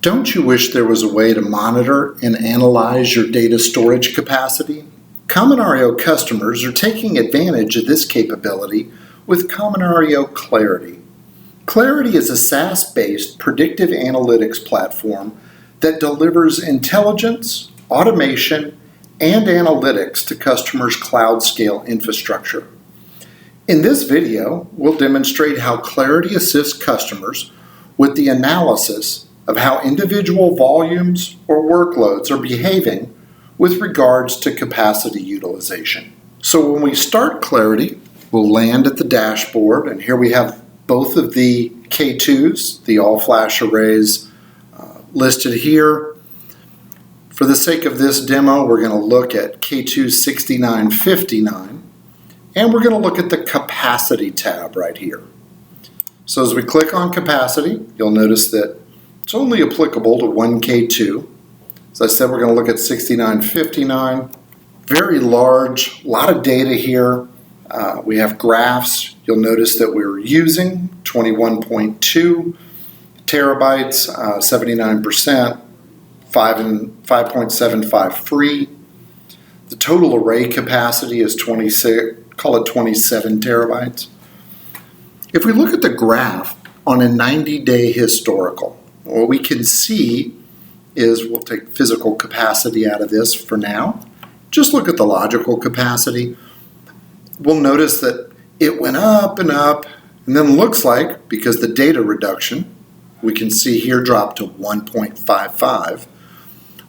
Don't you wish there was a way to monitor and analyze your data storage capacity? Kaminario customers are taking advantage of this capability with Kaminario Clarity. Clarity is a SaaS-based predictive analytics platform that delivers intelligence, automation, and analytics to customers' cloud-scale infrastructure. In this video, we'll demonstrate how Clarity assists customers with the analysis of how individual volumes or workloads are behaving with regards to capacity utilization. So when we start Clarity, we'll land at the dashboard, and here we have both of the K2s, the all-flash arrays listed here. For the sake of this demo, we're going to look at K2 6959, and we're going to look at the capacity tab right here. So as we click on capacity, you'll notice that it's only applicable to one K2. As I said, we're going to look at 6959. Very large, a lot of data here. We have graphs. You'll notice that we're using 21.2 terabytes, 79%, 5.75 free. The total array capacity is 26, call it 27 terabytes. If we look at the graph on a 90-day historical, what we can see is, we'll take physical capacity out of this for now. Just look at the logical capacity. We'll notice that it went up and up, and then looks like, because the data reduction, we can see here dropped to 1.55.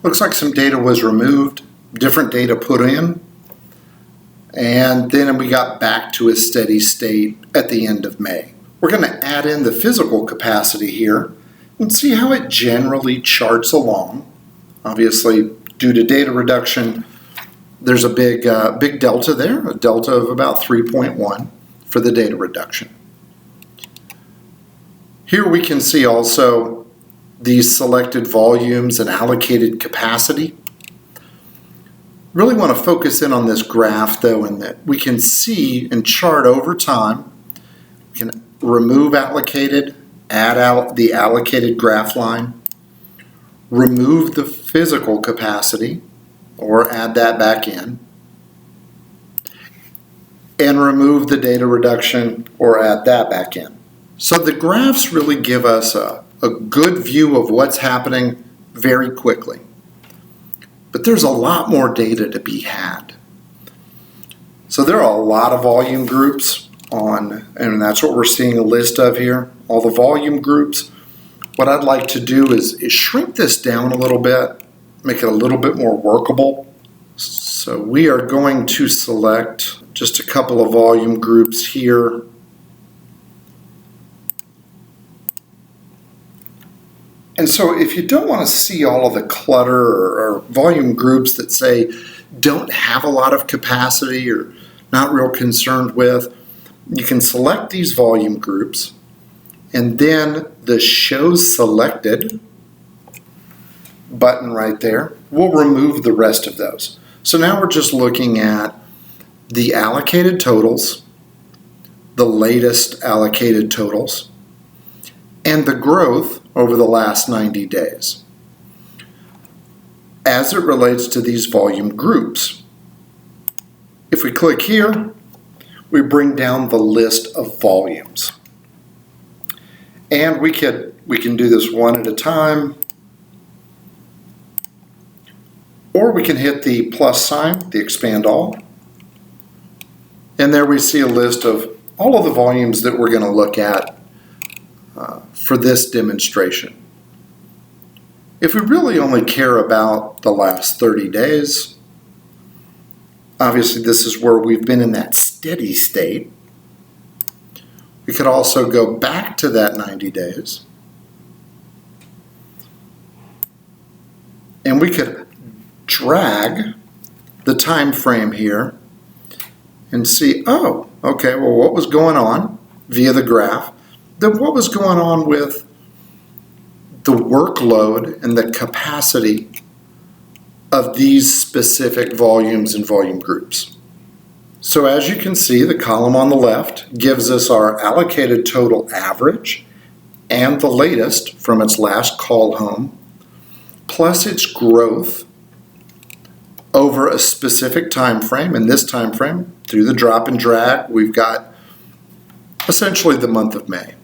Looks like some data was removed, different data put in, and then we got back to a steady state at the end of May. We're going to add in the physical capacity here and see how it generally charts along. Obviously, due to data reduction, there's a big delta there, a delta of about 3.1 for the data reduction. Here we can see also these selected volumes and allocated capacity. Really want to focus in on this graph though, in that we can see and chart over time. We can remove allocated, add out the allocated graph line, remove the physical capacity, or add that back in, and remove the data reduction or add that back in. So the graphs really give us a good view of what's happening very quickly. But there's a lot more data to be had. So there are a lot of volume groups on, and that's what we're seeing a list of here, all the volume groups. What I'd like to do is shrink this down a little bit, make it a little bit more workable. So we are going to select just a couple of volume groups here. And so if you don't want to see all of the clutter or volume groups that say don't have a lot of capacity or not real concerned with, you can select these volume groups, and then the Show Selected button right there will remove the rest of those. So now we're just looking at the allocated totals, the latest allocated totals, and the growth over the last 90 days as it relates to these volume groups. If we click here, we bring down the list of volumes. And we can do this one at a time, or we can hit the plus sign, the expand all. And there we see a list of all of the volumes that we're going to look at for this demonstration. If we really only care about the last 30 days, obviously this is where we've been in that steady state. We could also go back to that 90 days. And we could drag the time frame here and see, oh, okay, well, what was going on via the graph? Then what was going on with the workload and the capacity of these specific volumes and volume groups? So as you can see, the column on the left gives us our allocated total average and the latest from its last call home plus its growth over a specific time frame. In this time frame, through the drop and drag, we've got essentially the month of May.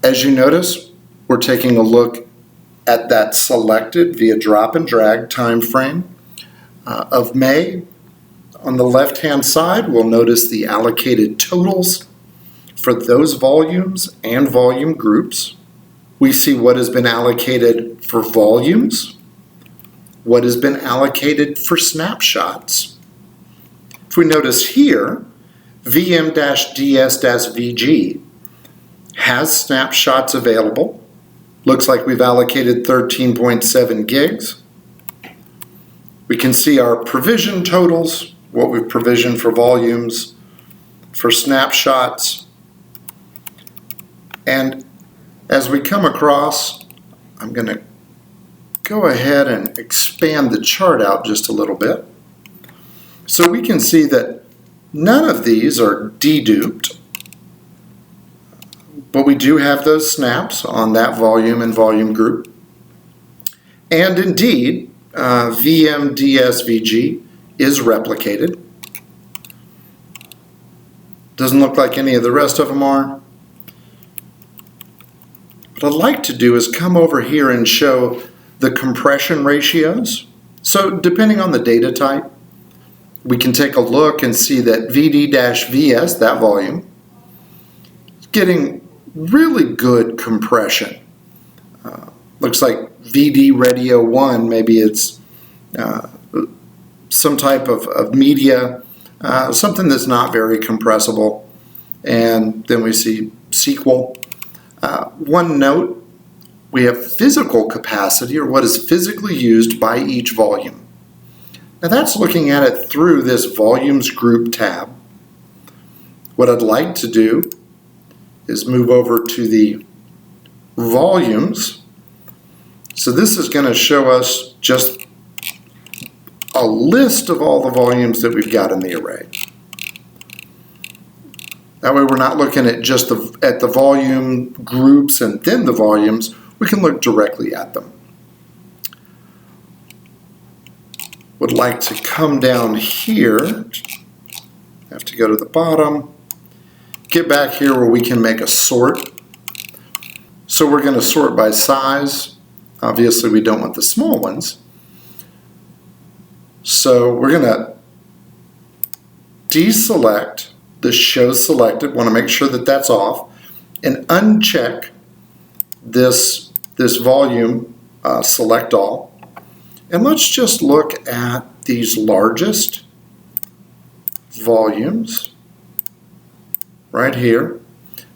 As you notice, we're taking a look at that selected via drop and drag time frame of May. On the left-hand side, we'll notice the allocated totals for those volumes and volume groups. We see what has been allocated for volumes, what has been allocated for snapshots. If we notice here, VM-DS-VG has snapshots available. Looks like we've allocated 13.7 gigs. We can see our provision totals, what we've provisioned for volumes, for snapshots. And as we come across, I'm going to go ahead and expand the chart out just a little bit. So we can see that none of these are deduped, but we do have those snaps on that volume and volume group. And indeed, VM-DS-VG is replicated. Doesn't look like any of the rest of them are. What I'd like to do is come over here and show the compression ratios. So depending on the data type, we can take a look and see that VD-VS, that volume, is getting really good compression. Looks like VD Radio 1, maybe it's some type of media, something that's not very compressible. And then we see SQL. One note, we have physical capacity, or what is physically used by each volume. Now that's looking at it through this volumes group tab. What I'd like to do is move over to the volumes. So this is going to show us just a list of all the volumes that we've got in the array. That way we're not looking at just at the volume groups and then the volumes. We can look directly at them. Would like to come down here. Have to go to the bottom. Get back here where we can make a sort. So we're going to sort by size. Obviously we don't want the small ones. So we're going to deselect the show selected. Want to make sure that that's off, and uncheck this volume select all. And let's just look at these largest volumes right here.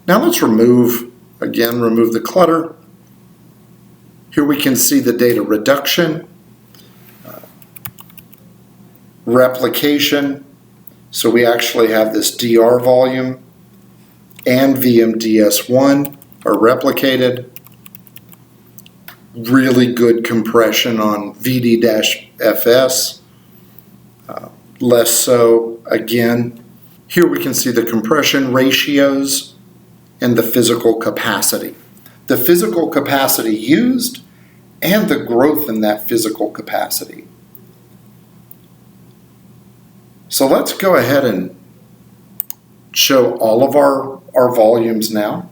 Now let's remove the clutter. Here we can see the data reduction, replication. So we actually have this DR volume and VMDS1 are replicated. Really good compression on VD-FS. Less so again. Here we can see the compression ratios and the physical capacity. The physical capacity used and the growth in that physical capacity. So let's go ahead and show all of our volumes now.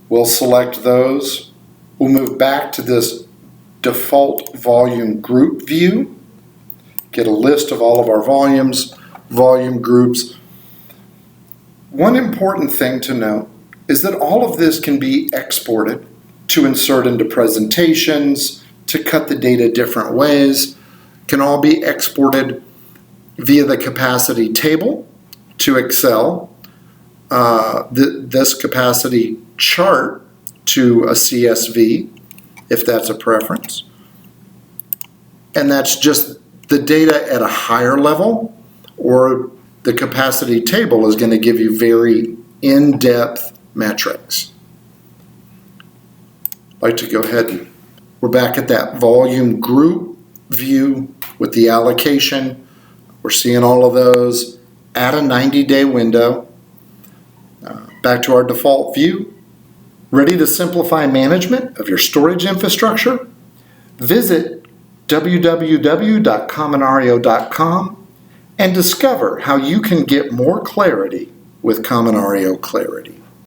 We'll select those. We'll move back to this default volume group view. Get a list of all of our volumes, volume groups. One important thing to note is that all of this can be exported to insert into presentations, to cut the data different ways. Can all be exported via the capacity table to Excel, this capacity chart to a CSV, if that's a preference. And that's just the data at a higher level, or the capacity table is going to give you very in-depth metrics. I'd like to go ahead and we're back at that volume group view with the allocation. We're seeing all of those at a 90-day window. Back to our default view. Ready to simplify management of your storage infrastructure? Visit www.kaminario.com and discover how you can get more clarity with Kaminario Clarity.